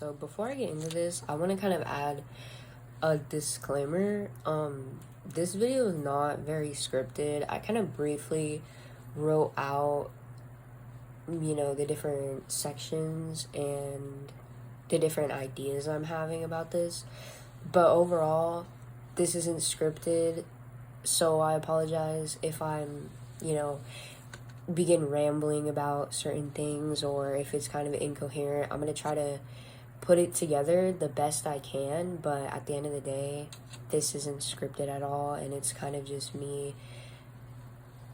So before I get into this, I want to kind of add a disclaimer. This video is not very scripted. I kind of briefly wrote out, the different sections and the different ideas I'm having about this. But overall, this isn't scripted, so I apologize if I'm, begin rambling about certain things or if it's kind of incoherent. I'm going to try to put it together the best I can, but at the end of the day, this isn't scripted at all, and it's kind of just me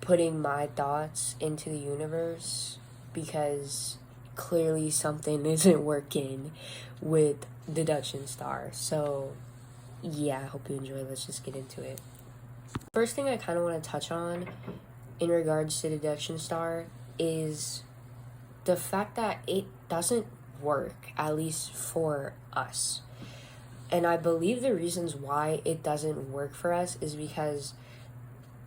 putting my thoughts into the universe because clearly something isn't working with deduction star. So yeah, I hope you enjoy. Let's just get into it. First thing I kind of want to touch on in regards to deduction star is the fact that it doesn't work, at least for us. And I believe the reasons why it doesn't work for us is because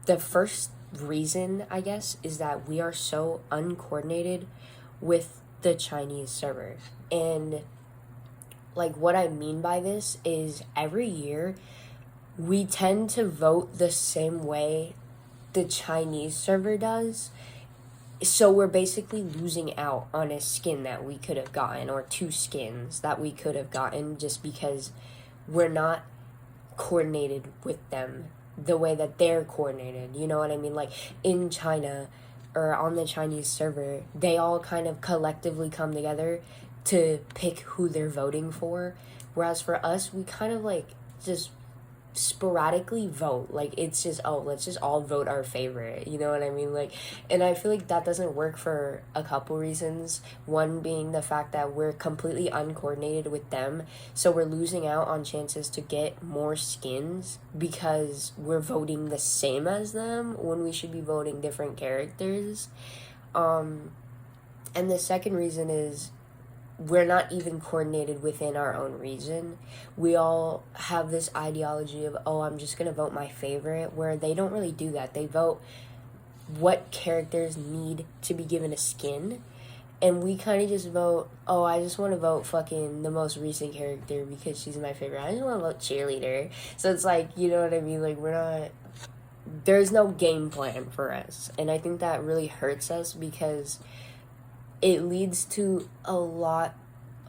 the first reason, I guess, is that we are so uncoordinated with the Chinese server. And like what I mean by this is every year we tend to vote the same way the Chinese server does. So we're basically losing out on a skin that we could have gotten, or two skins that we could have gotten, just because we're not coordinated with them the way that they're coordinated. You know what I mean? Like in China or on the Chinese server, they all kind of collectively come together to pick who they're voting for. Whereas for us, we kind of like just sporadically vote. Like it's just, oh, let's just all vote our favorite, you know what I mean? Like, and I feel like that doesn't work for a couple reasons. One being the fact that we're completely uncoordinated with them, so we're losing out on chances to get more skins because we're voting the same as them when we should be voting different characters. And the second reason is we're not even coordinated within our own region. We all have this ideology of, oh, I'm just gonna vote my favorite, where they don't really do that. They vote what characters need to be given a skin, and we kind of just vote, oh, I just want to vote fucking the most recent character because she's my favorite. I just want to vote cheerleader. So it's like, you know what I mean? Like, there's no game plan for us. And I think that really hurts us because it leads to a lot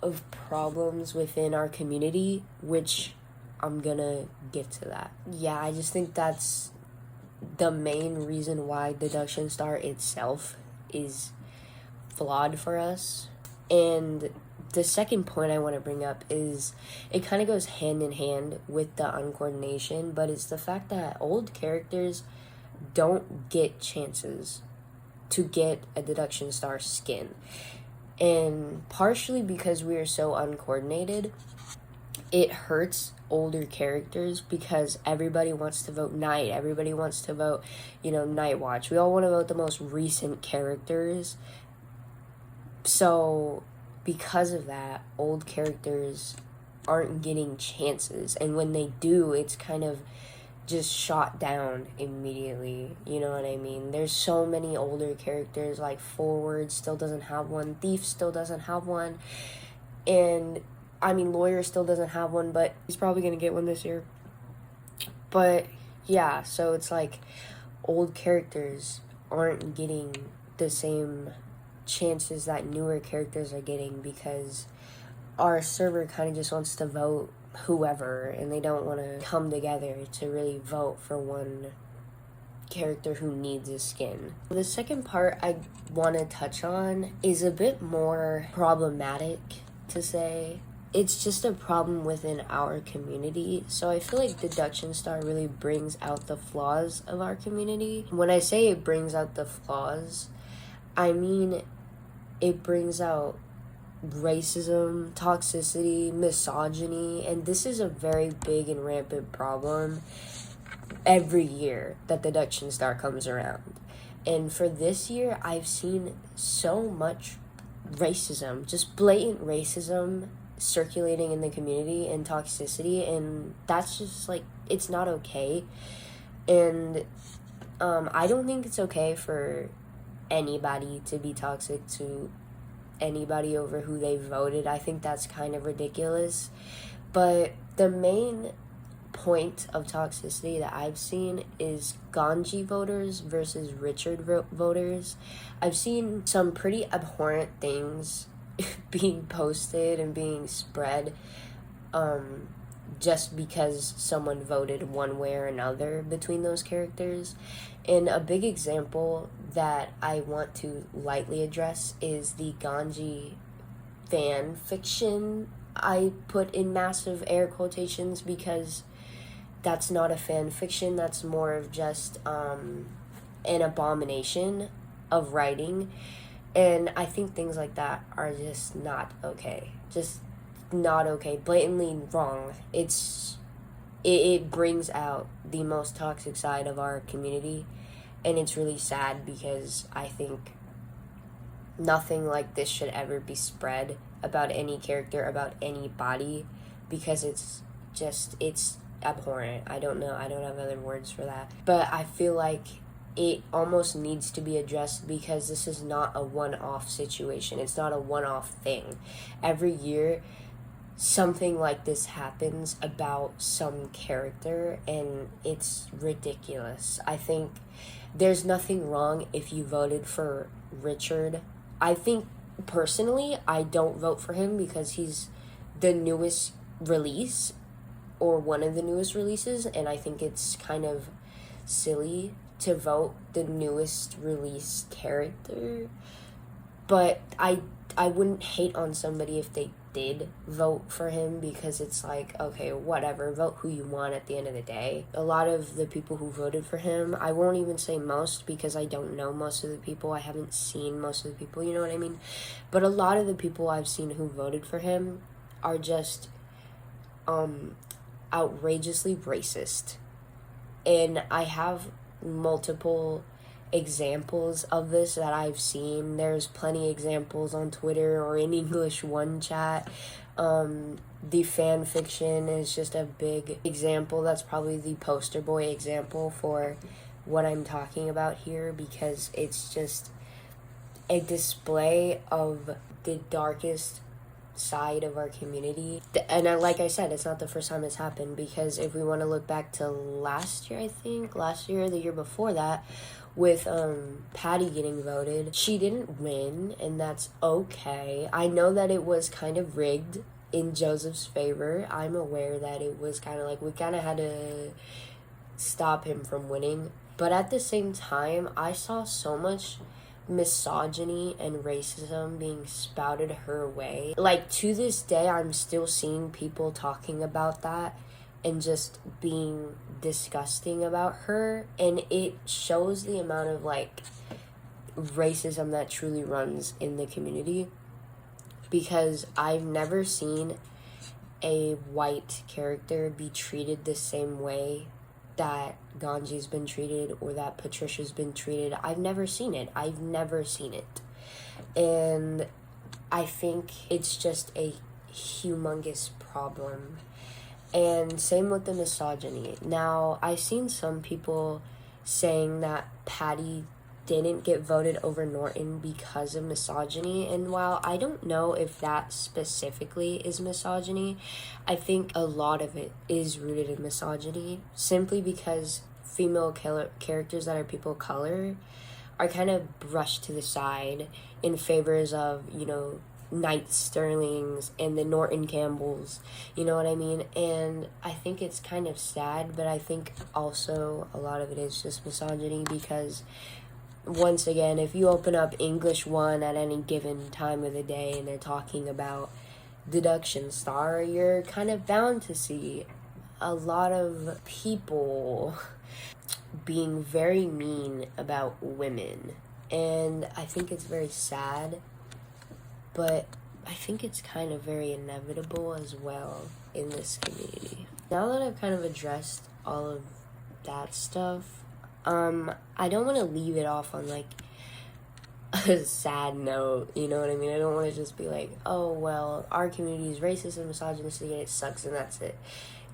of problems within our community, which I'm gonna get to that. Yeah, I just think that's the main reason why deduction star itself is flawed for us. And the second point I want to bring up is it kind of goes hand in hand with the uncoordination, but it's the fact that old characters don't get chances to get a deduction star skin. And partially because we are so uncoordinated, it hurts older characters because everybody wants to vote Knight, everybody wants to vote, Night Watch. We all want to vote the most recent characters. So because of that, old characters aren't getting chances, and when they do, it's kind of just shot down immediately. You know what I mean? There's so many older characters, like Forward still doesn't have one, Thief still doesn't have one, and I mean Lawyer still doesn't have one, but he's probably gonna get one this year. But yeah, so it's like old characters aren't getting the same chances that newer characters are getting because our server kind of just wants to vote whoever, and they don't want to come together to really vote for one character who needs a skin. The second part I want to touch on is a bit more problematic to say. It's just a problem within our community. So I feel like deduction star really brings out the flaws of our community. When I say it brings out the flaws, I mean it brings out racism, toxicity, misogyny, and this is a very big and rampant problem every year that deduction star comes around. And for this year, I've seen so much racism, just blatant racism circulating in the community and toxicity, and that's just like, it's not okay. And I don't think it's okay for anybody to be toxic to anybody over who they voted. I think that's kind of ridiculous. But the main point of toxicity that I've seen is Ganji voters versus Richard voters. I've seen some pretty abhorrent things being posted and being spread just because someone voted one way or another between those characters. And a big example that I want to lightly address is the Ganji fan fiction. I put in massive air quotations because that's not a fan fiction. That's more of just an abomination of writing. And I think things like that are just not okay. Just not okay. Blatantly wrong. It brings out the most toxic side of our community. And it's really sad because I think nothing like this should ever be spread about any character, about anybody, because it's abhorrent. I don't know. I don't have other words for that. But I feel like it almost needs to be addressed because this is not a one-off situation. It's not a one-off thing. Every year, something like this happens about some character, and it's ridiculous. I think there's nothing wrong if you voted for Richard. I think, personally, I don't vote for him because he's the newest release, or one of the newest releases, and I think it's kind of silly to vote the newest release character. But I wouldn't hate on somebody if they did vote for him, because it's like, okay, whatever, vote who you want at the end of the day. A lot of the people who voted for him, I won't even say most because I don't know most of the people. I haven't seen most of the people, you know what I mean? But a lot of the people I've seen who voted for him are just outrageously racist. And I have multiple examples of this that I've seen. There's plenty examples on Twitter or in English One chat. The fan fiction is just a big example. That's probably the poster boy example for what I'm talking about here, because it's just a display of the darkest side of our community. And like I said, it's not the first time it's happened, because if we want to look back to last year, the year before that, with Patty getting voted, she didn't win, and that's okay. I know that it was kind of rigged in Joseph's favor. I'm aware that it was kind of like we kind of had to stop him from winning, but at the same time, I saw so much misogyny and racism being spouted her way. Like, to this day, I'm still seeing people talking about that and just being disgusting about her, and it shows the amount of like racism that truly runs in the community, because I've never seen a white character be treated the same way that Ganji's been treated or that Patricia's been treated. I've never seen it. And I think it's just a humongous problem. And same with the misogyny. Now, I've seen some people saying that Patty didn't get voted over Norton because of misogyny, and while I don't know if that specifically is misogyny, I think a lot of it is rooted in misogyny, simply because female characters that are people of color are kind of brushed to the side in favors of, you know, Knight Sterlings and the Norton Campbells, you know what I mean? And I think it's kind of sad, but I think also a lot of it is just misogyny, because once again, if you open up English 1 at any given time of the day and they're talking about deduction star, you're kind of bound to see a lot of people being very mean about women. And I think it's very sad, but I think it's kind of very inevitable as well in this community. Now that I've kind of addressed all of that stuff, I don't want to leave it off on like a sad note, you know what I mean? I don't want to just be like, oh, well, our community is racist and misogynistic and it sucks and that's it.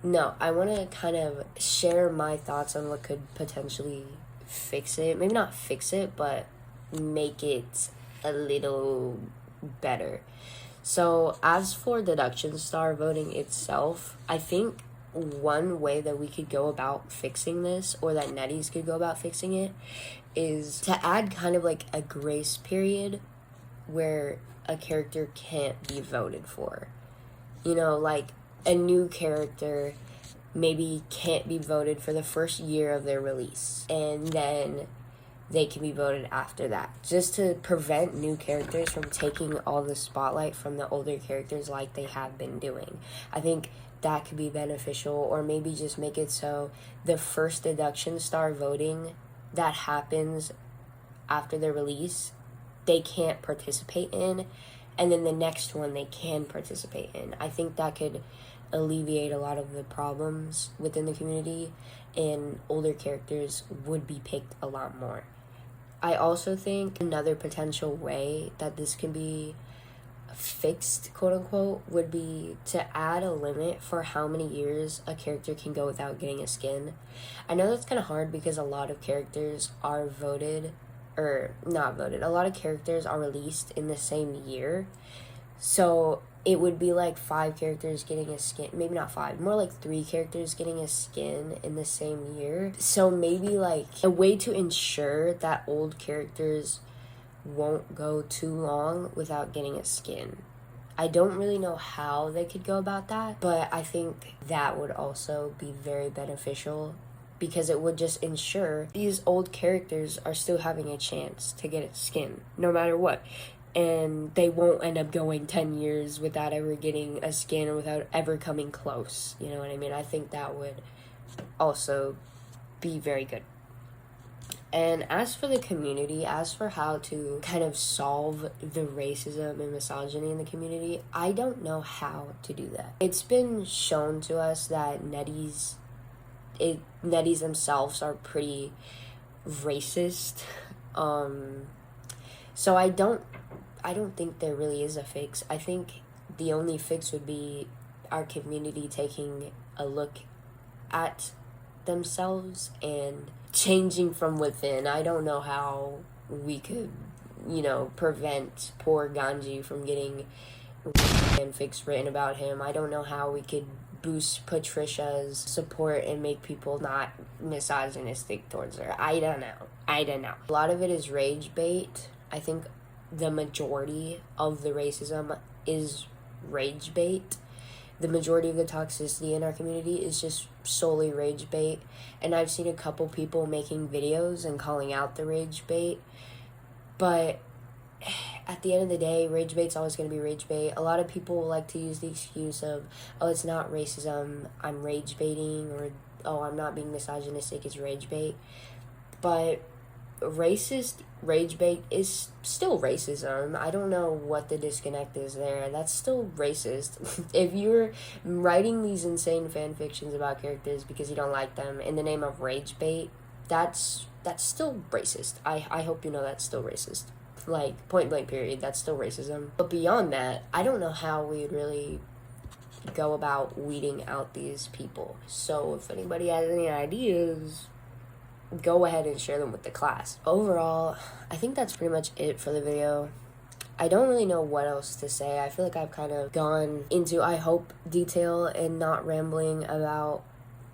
No, I want to kind of share my thoughts on what could potentially fix it. Maybe not fix it, but make it a little better. So as for deduction star voting itself, I think one way that we could go about fixing this, or that netties could go about fixing it, is to add kind of like a grace period where a character can't be voted for. You know, like a new character maybe can't be voted for the first year of their release, and then they can be voted after that, just to prevent new characters from taking all the spotlight from the older characters like they have been doing. I think that could be beneficial, or maybe just make it so the first deduction star voting that happens after their release, they can't participate in, and then the next one they can participate in. I think that could alleviate a lot of the problems within the community, and older characters would be picked a lot more. I also think another potential way that this can be fixed, quote unquote, would be to add a limit for how many years a character can go without getting a skin. I know that's kind of hard because a lot of characters are voted, or not voted, a lot of characters are released in the same year. So it would be like 5 characters getting a skin, maybe not 5, more like 3 characters getting a skin in the same year. So maybe like a way to ensure that old characters won't go too long without getting a skin. I don't really know how they could go about that, but I think that would also be very beneficial, because it would just ensure these old characters are still having a chance to get a skin no matter what. And they won't end up going 10 years without ever getting a skin, or without ever coming close. You know what I mean? I think that would also be very good. And as for the community, as for how to kind of solve the racism and misogyny in the community, I don't know how to do that. It's been shown to us that netties themselves are pretty racist. So I don't think there really is a fix. I think the only fix would be our community taking a look at themselves and changing from within. I don't know how we could, prevent poor Ganji from getting fanfics written about him. I don't know how we could boost Patricia's support and make people not misogynistic towards her. I don't know. A lot of it is rage bait. I think the majority of the racism is rage bait. The majority of the toxicity in our community is just solely rage bait. And I've seen a couple people making videos and calling out the rage bait. But at the end of the day, rage bait's always going to be rage bait. A lot of people like to use the excuse of, oh, it's not racism, I'm rage baiting, or, oh, I'm not being misogynistic, it's rage bait. But racist rage bait is still racism. I don't know what the disconnect is there. That's still racist. If you're writing these insane fan fictions about characters because you don't like them in the name of rage bait, that's still racist. I hope you know that's still racist. Like, point blank period, that's still racism. But beyond that, I don't know how we'd really go about weeding out these people. So if anybody has any ideas, go ahead and share them with the class. Overall, I think that's pretty much it for the video. I don't really know what else to say. I feel like I've kind of gone into, I hope, detail and not rambling about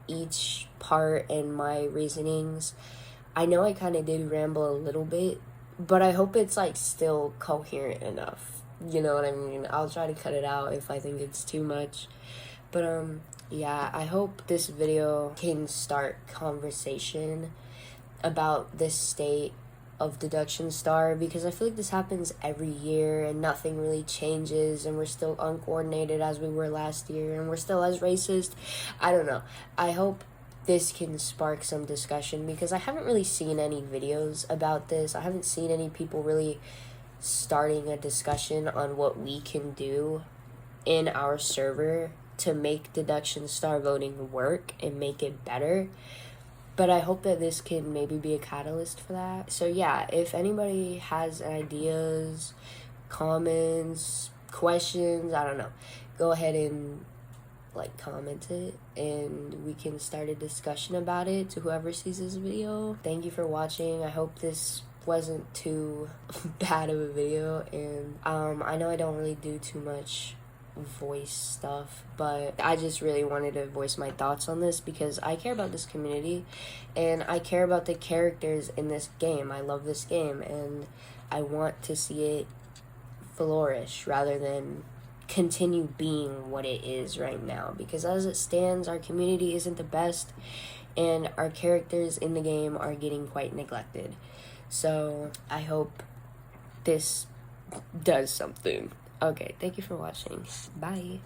each part and my reasonings. I know I kind of did ramble a little bit, but I hope it's like still coherent enough. You know what I mean? I'll try to cut it out if I think it's too much. But yeah, I hope this video can start conversation about this state of deduction star, because I feel like this happens every year and nothing really changes, and we're still uncoordinated as we were last year, and we're still as racist. I don't know. I hope this can spark some discussion, because I haven't really seen any videos about this. I haven't seen any people really starting a discussion on what we can do in our server to make deduction star voting work and make it better. But I hope that this can maybe be a catalyst for that. So yeah, if anybody has ideas, comments, questions, I don't know, go ahead and like comment it, and we can start a discussion about it to whoever sees this video. Thank you for watching. I hope this wasn't too bad of a video, and I know I don't really do too much voice stuff, but I just really wanted to voice my thoughts on this because I care about this community and I care about the characters in this game. I love this game and I want to see it flourish rather than continue being what it is right now, because as it stands, our community isn't the best and our characters in the game are getting quite neglected. So I hope this does something. Okay, thank you for watching. Bye.